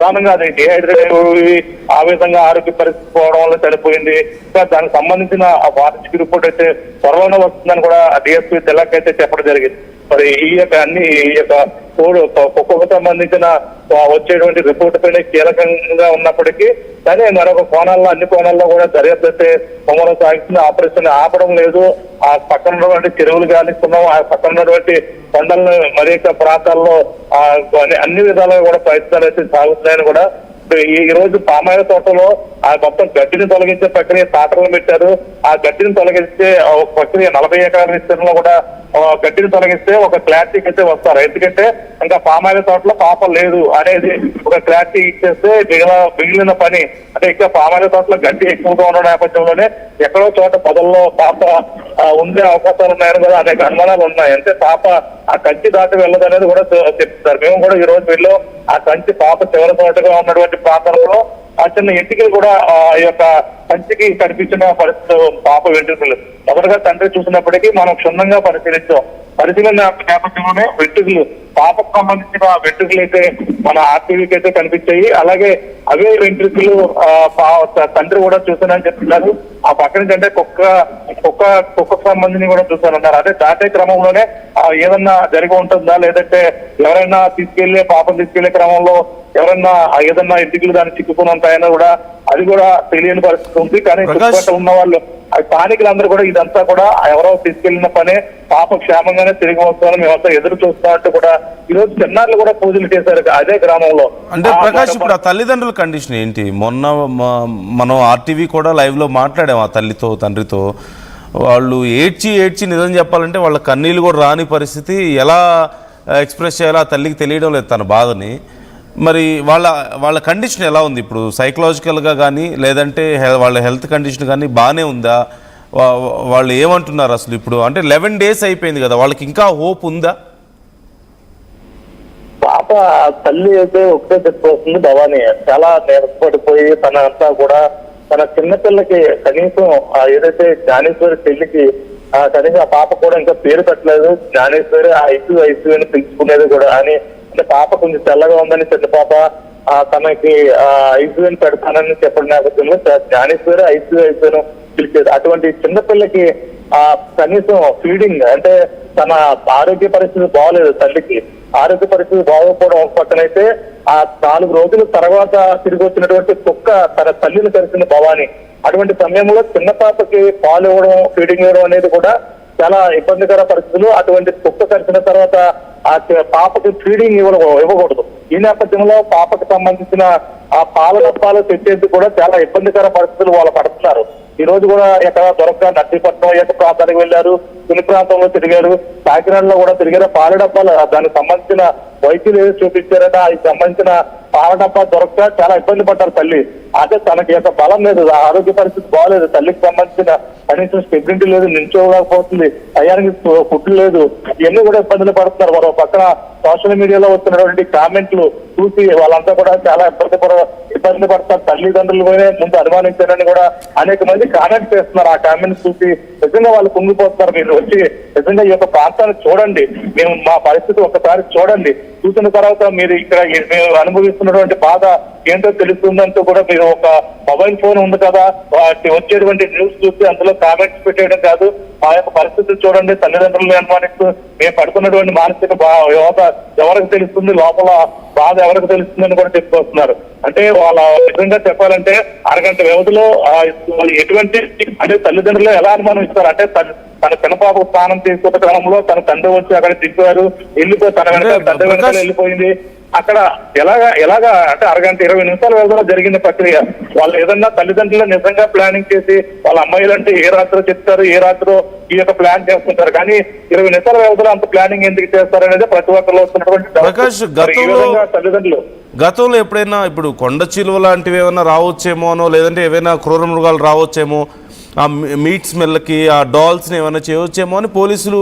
ప్రధానంగా అది డిహైడ్రేట్ ఆ విధంగా ఆరోగ్య పరిస్థితి పోవడం వల్ల చనిపోయింది. ఇంకా దానికి సంబంధించిన ఆ వార్షిక రిపోర్ట్ అయితే త్వరలోనే వస్తుందని కూడా డిఎస్పీ తెల్లక్ అయితే చెప్పడం జరిగింది. మరి ఈ యొక్క కుక్కకు సంబంధించిన వచ్చేటువంటి రిపోర్ట్ పైన కీలకంగా ఉన్నప్పటికీ కానీ మరొక కోణాల్లో అన్ని కోణాల్లో కూడా దర్యాప్తు అయితే కొమ్మలో సాగుతుంది. ఆపరేషన్ ఆపడం లేదు. ఆ పక్కన ఉన్నటువంటి చెరువులు గాలిస్తున్నాం, ఆ పక్కన ఉన్నటువంటి కొండలను మరేక ప్రాంతాల్లో అన్ని విధాలుగా కూడా ప్రయత్నాలు అయితే సాగుతున్నాయని కూడా ఈ రోజు పామాయిల తోటలో ఆ మొత్తం గడ్డిని తొలగించే ప్రక్రియ టాటర్లు పెట్టారు. ఆ గడ్డిని తొలగిస్తే ఒక ప్రక్రియ 40 ఎకరాల విస్తీర్ణంలో కూడా గడ్డిని తొలగిస్తే ఒక క్లారిటీకి అయితే వస్తారు. ఎందుకంటే ఇంకా పామాయిల తోటలో పాపం లేదు అనేది ఒక క్లారిటీ ఇచ్చేస్తే మిగిలిన పని అంటే ఇంకా పామాయిల తోటలో గడ్డి ఎక్కువగా ఉన్న నేపథ్యంలోనే ఎక్కడో చోట పొదల్లో పాప ఉండే అవకాశాలు ఉన్నాయని కూడా అనేక అనుమానాలు ఉన్నాయి. అంటే పాప ఆ కంచి దాటి వెళ్ళదనేది కూడా చెప్తున్నారు. మేము కూడా ఈ రోజు వెళ్ళాం. ఆ కంచి పాప చివరి తోటగా ఉన్నటువంటి ప్రాంతంలో ఆ చిన్న ఇంటికి కూడా ఆ యొక్క కంచికి కనిపించిన పరిస్థితి పాప వెంట్రుకలు మొదటగా తండ్రి చూసినప్పటికీ మనం క్షుణ్ణంగా పరిశీలించాం. పరిశీలన నేపథ్యంలోనే వెంట్రుకలు పాపకు సంబంధించిన వెంట్రుకలు అయితే మన ఆర్టీవీకి అయితే కనిపించాయి. అలాగే అవే వెంట్రుకలు తండ్రి కూడా చూసానని చెప్తున్నారు. ఆ పక్కన కంటే కుక్కకు సంబంధించి కూడా చూసానన్నారు. అదే దాటే క్రమంలోనే ఏదన్నా జరిగి ఉంటుందా లేదంటే ఎవరైనా పాపం తీసుకెళ్లే క్రమంలో ఎవరన్నా ఏదన్నా ఇంటికి దాన్ని చిక్కుకుని ఉంటాయని కూడా అది కూడా తెలియని పరిస్థితి ఉంది. కానీ చుట్టుపక్కల ఉన్న వాళ్ళు స్థానికులందరూ కూడా ఇదంతా కూడా ఎవరో తీసుకెళ్లిన పనే, పాప క్షేమంగానే తిరిగి వస్తామని మేమంతా ఎదురు చూస్తామంటూ కూడా ఈ రోజు చిన్నారులు కూడా పూజలు చేశారు అదే గ్రామంలో. అంటే ప్రకాష్, ఇప్పుడు ఆ తల్లిదండ్రుల కండిషన్ ఏంటి? మొన్న మనం ఆర్టీవీ కూడా లైవ్ లో మాట్లాడాం ఆ తల్లితో తండ్రితో. వాళ్ళు ఏడ్చి నిజం చెప్పాలంటే వాళ్ళ కన్నీళ్ళు కూడా రాని పరిస్థితి. ఎలా ఎక్స్ప్రెస్ చేయాలో ఆ తల్లికి తెలియడం లేదు తన బాధని. మరి వాళ్ళ కండిషన్ ఎలా ఉంది ఇప్పుడు? సైకలాజికల్గా కానీ లేదంటే వాళ్ళ హెల్త్ కండిషన్ కానీ బాగానే ఉందా? వాళ్ళు ఏమంటున్నారు అసలు ఇప్పుడు? అంటే 11 days అయిపోయింది కదా, వాళ్ళకి ఇంకా హోప్ ఉందా? పాప తల్లి అయితే ఒకటే చెప్పుకొస్తుంది, భవానీ చాలా నేర్పడిపోయి తన అంతా కూడా తన చిన్నపిల్లకి కనీసం ఏదైతే జ్ఞానేశ్వరి పెళ్లికి కనీసం ఆ పాప కూడా ఇంకా పేరు పెట్టలేదు. జ్ఞానేశ్వరి ఐసు అని పిలుచుకునేది కూడా అని. అంటే పాప కొంచెం తెల్లగా ఉందని చిన్న పాప తనకి ఐసు అని పెడతానని చెప్పిన నేపథ్యంలో జ్ఞానేశ్వరి ఐసు పిలిచేది. అటువంటి చిన్నపిల్లకి కనీసం ఫీడింగ్ అంటే తన ఆరోగ్య పరిస్థితి బాగోలేదు. తల్లికి ఆరోగ్య పరిస్థితి బాగోకపోవడం ఒక పక్కనైతే ఆ 4 రోజుల తర్వాత తిరిగి వచ్చినటువంటి కుక్క తన తల్లిని కలిసిన భవాని. అటువంటి సమయంలో చిన్న పాపకి పాలు ఇవ్వడం, ఫీడింగ్ ఇవ్వడం అనేది కూడా చాలా ఇబ్బందికర పరిస్థితులు. అటువంటి కుక్క కలిసిన తర్వాత ఆ పాపకి ఫీడింగ్ ఇవ్వకూడదు. ఈ నేపథ్యంలో పాపకు సంబంధించిన ఆ పాల డబ్బాలు తెచ్చేందుకు కూడా చాలా ఇబ్బందికర పరిస్థితులు వాళ్ళు పడుతున్నారు. ఈ రోజు కూడా ఎక్కడ దొరక నర్సీపట్నం యొక్క ప్రాంతానికి వెళ్ళారు, తుని ప్రాంతంలో తిరిగారు, కాకినాడలో కూడా తిరిగారు. పాల డబ్బాలు దానికి సంబంధించిన వైద్యులు ఏదో చూపించారట, అది సంబంధించిన పాల డబ్బా దొరక్క చాలా ఇబ్బంది పడ్డారు తల్లి. అంటే తనకి యొక్క బలం లేదు, ఆరోగ్య పరిస్థితి బాగలేదు. తల్లికి సంబంధించిన కనీసం స్టెబిలిటీ లేదు, నిల్చోలేకపోతుంది, టయానికి ఫుడ్ లేదు, ఇవన్నీ కూడా ఇబ్బందులు పడుతున్నారు. మరో పక్కన సోషల్ మీడియాలో వస్తున్నటువంటి కామెంట్లు చూసి వాళ్ళంతా కూడా చాలా ఇబ్బంది పడతారు. తల్లిదండ్రులు పోయినా ముందు అనుమానించారని కూడా అనేక మంది కామెంట్ చేస్తున్నారు. ఆ కామెంట్స్ చూసి నిజంగా వాళ్ళు కుంగిపోతున్నారు. మీరు వచ్చి నిజంగా ఈ యొక్క ప్రాంతాన్ని చూడండి, మేము మా పరిస్థితి ఒకసారి చూడండి, చూసిన తర్వాత మీరు ఇక్కడ మేము అనుభవిస్తున్నటువంటి బాధ ఏంటో తెలుస్తుందంటూ కూడా మీరు ఒక మొబైల్ ఫోన్ ఉంది కదా, వచ్చేటువంటి న్యూస్ చూసి అందులో కామెంట్స్ పెట్టేయడం కాదు, ఆ యొక్క పరిస్థితులు చూడండి. తల్లిదండ్రులను అనుమానిస్తూ మేము పడుతున్నటువంటి మానసిక యువత ఎవరికి తెలుస్తుంది, లోపల బాధ ఎవరికి తెలుస్తుందని కూడా చెప్పుకొస్తున్నారు. అంటే వాళ్ళ నిజంగా చెప్పాలంటే అరగంట వ్యవధిలో ఎటువంటి అంటే తల్లిదండ్రులు ఎలా అనుమానం ఇస్తారు అంటే తన చిన్నపాపకు స్నానం తీసుకున్న క్రమంలో తన తండ్రి వచ్చి అక్కడ దింపారు, వెళ్ళిపోయి తన వెనక తండ్రి వెనకాల వెళ్ళిపోయింది. అక్కడ ఎలాగా అంటే అరగంట 20 నిమిషాల వ్యవధిలో జరిగిన ప్రక్రియ. వాళ్ళు ఏదన్నా తల్లిదండ్రులు నిజంగా ప్లానింగ్ చేసి వాళ్ళ అమ్మాయిలు అంటే ఏ రాత్రో చెప్తారు, ఏ రాత్రో ఈ యొక్క ప్లాన్ చేస్తుంటారు. కానీ 20 నిమిషాల వ్యవధిలో అంత ప్లానింగ్ ఎందుకు చేస్తారు అనేది ప్రతి ఒక్కరిలో వస్తున్నటువంటి తల్లిదండ్రులు. గతంలో ఎప్పుడైనా ఇప్పుడు కొండ చిలువ లాంటివి ఏమైనా రావచ్చేమోనో, లేదంటే ఏవైనా క్రూర మృగాలు రావచ్చేమో, ఆ మీట్ స్మెల్కి ఆ డాల్స్ని ఏమైనా చేయవచ్చేమో అని పోలీసులు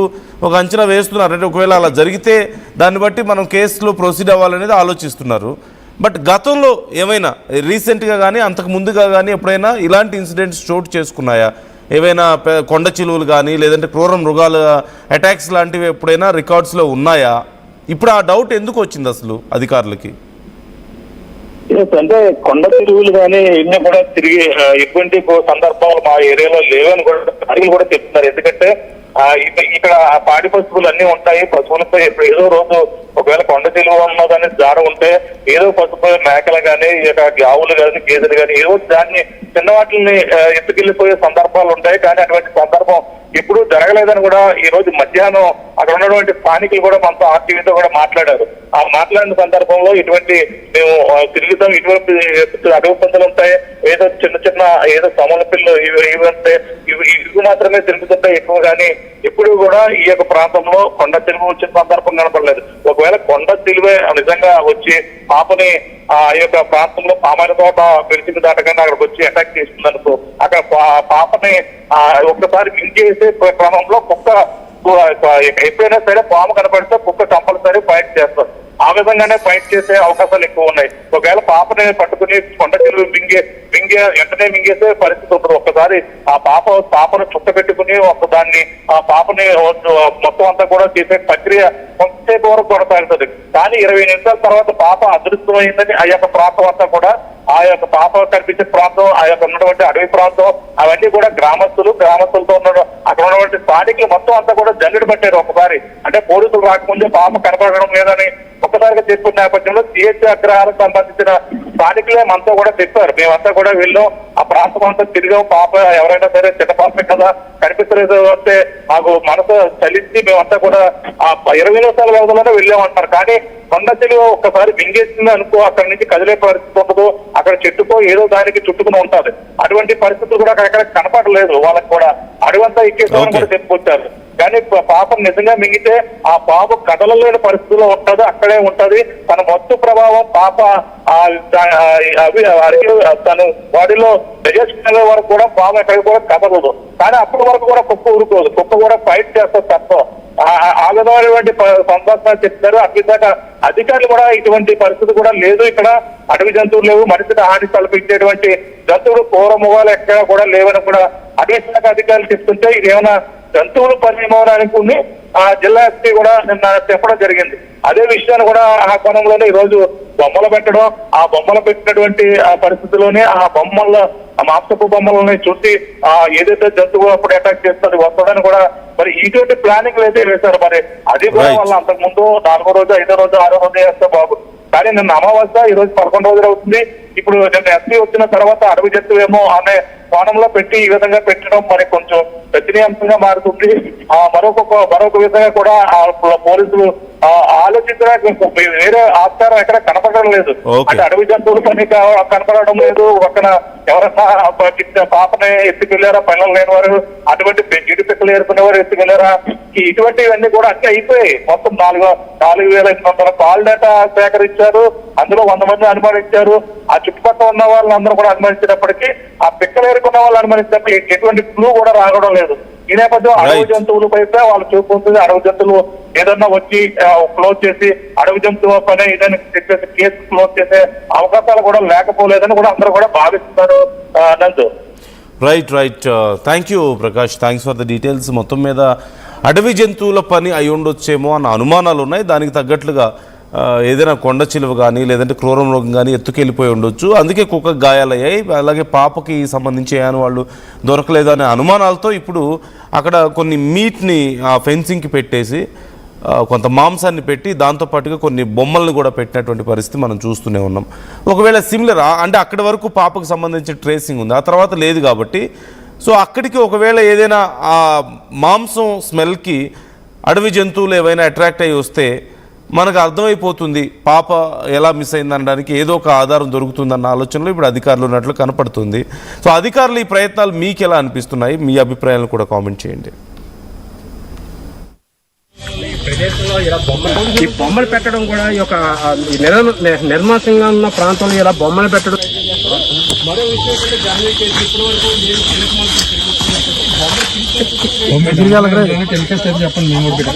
ఒక అంచనా వేస్తున్నారు. అంటే ఒకవేళ అలా జరిగితే దాన్ని బట్టి మనం కేసులో ప్రొసీడ్ అవ్వాలనేది ఆలోచిస్తున్నారు. బట్ గతంలో ఏమైనా రీసెంట్గా కానీ అంతకు ముందుగా కానీ ఎప్పుడైనా ఇలాంటి ఇన్సిడెంట్స్ చోటు చేసుకున్నాయా? ఏవైనా కొండ చిలువలు కానీ లేదంటే క్రూర మృగాల అటాక్స్ లాంటివి ఎప్పుడైనా రికార్డ్స్లో ఉన్నాయా? ఇప్పుడు ఆ డౌట్ ఎందుకు వచ్చింది అసలు అధికారులకి? అంటే కొండ తిరుగులు కానీ ఇన్ని కూడా తిరిగి ఎటువంటి సందర్భాలు మా ఏరియాలో లేవని కూడా అడిగి కూడా చెప్తున్నారు. ఎందుకంటే ఇక్కడ పాడి పశువులు అన్ని ఉంటాయి. పశువులతో ఏదో రోజు ఒకవేళ కొండ తిరుగు ఉన్నదని జాడ ఉంటే ఏదో పశువు మేకలు కానీ ఆవులు కానీ గేదెలు కానీ ఏదో దాన్ని చిన్న వాటిని ఎత్తుకెళ్లిపోయే సందర్భాలు ఉంటాయి. కానీ అటువంటి సందర్భం ఎప్పుడూ జరగలేదని కూడా ఈ రోజు మధ్యాహ్నం అక్కడ ఉన్నటువంటి స్థానికులు కూడా మనతో ఆర్టీవీతో కూడా మాట్లాడారు. ఆ మాట్లాడిన సందర్భంలో ఇటువంటి మేము తిరుగుతాం, ఇటువంటి అడవి పందులు ఉంటాయి, ఏదో చిన్న చిన్న ఏదో సమల పిల్లలు ఇవి ఉంటాయి, ఇవి మాత్రమే తిరుగుతుంటాయి ఎక్కువ. కానీ ఎప్పుడు కూడా ఈ యొక్క ప్రాంతంలో కొండ తిరుగు వచ్చిన సందర్భం కనపడలేదు. ఒకవేళ కొండ తిరువే నిజంగా వచ్చి పాపని ఆ యొక్క ప్రాంతంలో పామాయిల తోట పెరిచింది దాటకుండా అక్కడికి వచ్చి అటాక్ చేస్తుందనుకో, అక్కడ పాపని ఒక్కసారి మింగేసే క్రమంలో కుక్క ఎప్పుడైనా సరే పాము కనపడితే కుక్క కంపల్సరీ ఫైట్ చేస్తారు. ఆ విధంగానే ఫైట్ చేసే అవకాశాలు ఎక్కువ ఉన్నాయి. ఒకవేళ పాపని పట్టుకుని కొండ తిరుగు వెంటనే మింగేసే పరిస్థితి ఉంటుంది. ఒక్కసారి ఆ పాపను చుట్ట పెట్టుకుని దాన్ని ఆ పాపని మొత్తం అంతా కూడా చేసే ప్రక్రియ కొంతసేపు వరకు కొనసాగుతుంది. కానీ 20 నిమిషాల తర్వాత పాప అదృష్టమైందని ఆ యొక్క ప్రాంతం అంతా కూడా, ఆ యొక్క పాప కనిపించే ప్రాంతం, ఆ యొక్క ఉన్నటువంటి అడవి ప్రాంతం అవన్నీ కూడా గ్రామస్తులతో ఉన్న అక్కడ ఉన్నటువంటి స్థానికులు మొత్తం అంతా కూడా జల్లెడు పట్టారు. ఒకసారి అంటే పోలీసులు రాకముందే పాప కనపడడం లేదని ఒక్కసారిగా చెప్పుకున్న నేపథ్యంలో సిహెచ్ అగ్రహాలకు సంబంధించిన స్థానికులే మనతో కూడా చెప్పారు. మేమంతా కూడా వెళ్ళాం, ఆ ప్రాంతం అంతా తిరిగాం. పాప ఎవరైనా సరే చిన్న పాపే కదా కనిపించలేదు అంటే మాకు మనసు చలించి మేమంతా కూడా ఆ 20 నిమిషాల వ్యవధిలోనే వెళ్ళామంటారు. కానీ కొండ తెలుగు ఒక్కసారి మింగేసింది అనుకో, అక్కడి నుంచి కదిలే పరిస్థితి ఉండదు. అక్కడ చెట్టుకో ఏదో దానికి చుట్టుకుని ఉంటుంది. అటువంటి పరిస్థితులు కూడా అక్కడ కనపడలేదు. వాళ్ళకి కూడా అడవంతా ఎక్కేసామని కూడా చెప్పుకొచ్చారు. కానీ పాపం నిజంగా మింగితే ఆ పాప కదలలేని పరిస్థితుల్లో ఉంటది, అక్కడే ఉంటది. తన మత్తు ప్రభావం పాప తను బాడీలో డైజెషన్ అయ్యే వరకు కూడా పాప ఎక్కడికి కూడా కదలదు. కానీ అప్పటి వరకు కూడా కుక్క ఊరుకోదు, కుక్క కూడా ఫైట్ చేస్తుంది తప్ప. ఆ విధమైనటువంటి సంభాషణ చెప్తారు. అట్లీశాఖ అధికారులు కూడా ఇటువంటి పరిస్థితి కూడా లేదు. ఇక్కడ అడవి జంతువులు లేవు, మనిషికి హాని కల్పించేటువంటి జంతువులు పూర్వముగాలు ఎక్కడ కూడా లేవని కూడా అటవీ శాఖ అధికారులు చెప్తుంటే ఇదేమైనా జంతువులు పరిణామానికి ఆ జిల్లా ఎస్పీ కూడా నిన్న చెప్పడం జరిగింది. అదే విషయాన్ని కూడా ఆ కోణంలోనే ఈ రోజు బొమ్మలు పెట్టడం, ఆ బొమ్మలు పెట్టినటువంటి ఆ పరిస్థితిలోనే ఆ బొమ్మల మాంసపు బొమ్మలని చూసి ఏదైతే జంతువు అప్పుడు అటాక్ చేస్తుంది వస్తుందని కూడా మరి ఇటువంటి ప్లానింగ్ అయితే వేశారు. మరి అది కూడా వాళ్ళు అంతకు ముందు 4వ రోజు 5వ రోజు 6వ రోజు వేస్తే బాగుంది. కానీ నిన్న అమావాస్య, ఈ రోజు 11 రోజులు అవుతుంది. ఇప్పుడు నిన్న ఎస్పీ వచ్చిన తర్వాత అడవి జంతువేమో అనే కోణంలో పెట్టి ఈ విధంగా పెట్టడం మరి కొంచెం చర్చనీయాంశంగా మారుతుంది. మరొక విధంగా కూడా పోలీసులు ఆలోచించడానికి వేరే ఆస్కారం ఎక్కడ కనపడడం లేదు. అంటే అడవి జంతువులు పని కనపడడం లేదు. పక్కన ఎవరైనా పాపని ఎత్తుకెళ్లారా, పిల్లలు లేని వారు, అటువంటి జిడి పిక్కలు ఏరుకునే వారు ఎత్తుకెళ్లారా, ఇటువంటివన్నీ కూడా అన్నీ అయిపోయాయి. మొత్తం 4,500 కాల్ డేటా సేకరించారు. అందులో 100 మంది అనుమానించారు. ఆ చుట్టుపక్కల ఉన్న వాళ్ళందరూ కూడా అనుమానించినప్పటికీ ఆ పిక్కలు ఏరుకున్న వాళ్ళు అనుమానించినప్పుడు ఎటువంటి క్లూ కూడా రావడం లేదు. ఈ నేపథ్యం అడవి జంతువులపై వాళ్ళు చూపుతుంది. అడవి జంతువులు ఏదన్నా వచ్చి క్లోజ్ చేసి అడవి జంతువు పని ఏదైనా చెప్పేసి కేసు క్లోజ్ చేసే అవకాశాలు కూడా లేకపోలేదని కూడా అందరూ కూడా భావిస్తున్నారు. నందు right thank you Prakash, thanks for the details. మొత్తం మీద అడవి జంతువుల పని అయి ఉండొచ్చేమో అన్న అనుమానాలు ఉన్నాయి. దానికి తగ్గట్లుగా ఏదైనా కొండ చిలువ కానీ లేదంటే క్రూర మృగం కానీ ఎత్తుకెళ్ళిపోయి ఉండొచ్చు. అందుకే కుక్క గాయాలయ్యాయి. అలాగే పాపకి సంబంధించి ఏమైనా వాళ్ళు దొరకలేదు అనే అనుమానాలతో ఇప్పుడు అక్కడ కొన్ని మీట్ని ఫెన్సింగ్కి పెట్టేసి కొంత మాంసాన్ని పెట్టి దాంతోపాటుగా కొన్ని బొమ్మల్ని కూడా పెట్టినటువంటి పరిస్థితి మనం చూస్తూనే ఉన్నాం. ఒకవేళ సిమిలర్ అంటే అక్కడి వరకు పాపకు సంబంధించి ట్రేసింగ్ ఉంది, ఆ తర్వాత లేదు కాబట్టి సో అక్కడికి ఒకవేళ ఏదైనా ఆ మాంసం స్మెల్కి అడవి జంతువులు ఏవైనా అట్రాక్ట్ అయ్యి వస్తే మనకు అర్థమైపోతుంది పాప ఎలా మిస్ అయిందనడానికి ఏదో ఒక ఆధారం దొరుకుతుందన్న ఆలోచనలో ఇప్పుడు అధికారులు ఉన్నట్లు కనపడుతుంది. సో అధికారులు ఈ ప్రయత్నాలు మీకు ఎలా అనిపిస్తున్నాయి? మీ అభిప్రాయాలను కూడా కామెంట్ చేయండి. ఈ బొమ్మలు పెట్టడం కూడా ఈ యొక్క నిర్మాసంగా ఉన్న ప్రాంతంలో ఇలా బొమ్మలు పెట్టడం. మరో విషయం ఏంటంటే జాహ్నవి కేసు ఇప్పటి వరకు చెప్పండి. మేము కూడా